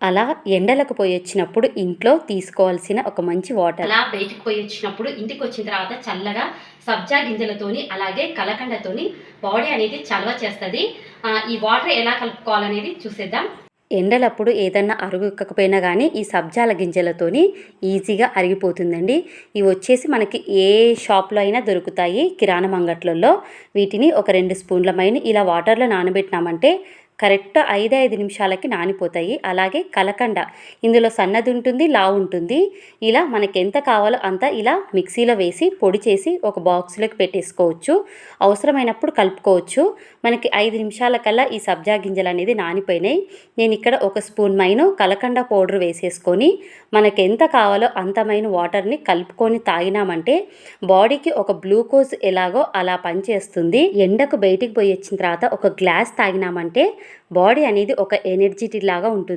అలా ఎండలకు పోయొచ్చినప్పుడు ఇంట్లో తీసుకోవాల్సిన ఒక మంచి వాటర్. అలా బయటికి పోయొచ్చినప్పుడు ఇంటికి వచ్చిన తర్వాత చల్లగా సబ్జా గింజలతోని అలాగే కలకండతోని బాడీ అనేది చలవ చేస్తుంది. ఈ వాటర్ ఎలా కలుపుకోవాలనేది చూసేద్దాం. ఎండలప్పుడు ఏదన్నా అరుగకపోయినా కానీ ఈ సబ్జాల గింజలతోని ఈజీగా అరిగిపోతుందండి. ఇవి వచ్చేసి మనకి ఏ షాప్లో అయినా దొరుకుతాయి, కిరాణం అంగట్లలో. వీటిని ఒక 2 స్పూన్ల మైన ఇలా వాటర్లో నానబెట్టినామంటే కరెక్ట్ 5 నిమిషాలకి నానిపోతాయి. అలాగే కలకండ, ఇందులో సన్నది ఉంటుంది, లావు ఉంటుంది. ఇలా మనకి ఎంత కావాలో అంత ఇలా మిక్సీలో వేసి పొడి చేసి ఒక బాక్స్లోకి పెట్టేసుకోవచ్చు. అవసరమైనప్పుడు కలుపుకోవచ్చు. మనకి 5 నిమిషాల కల్లా ఈ సబ్జా గింజలు అనేది నానిపోయినాయి. నేను ఇక్కడ ఒక స్పూన్ మైను కలకండ పౌడర్ వేసేసుకొని మనకి ఎంత కావాలో అంత మైన వాటర్ని కలుపుకొని తాగినామంటే బాడీకి ఒక గ్లూకోజ్ ఎలాగో అలా పనిచేస్తుంది. ఎండకు బయటికి పోయి వచ్చిన తర్వాత ఒక గ్లాస్ తాగినామంటే బాడీ అనేది ఒక ఎనర్జిటీ లాగా ఉంటుంది.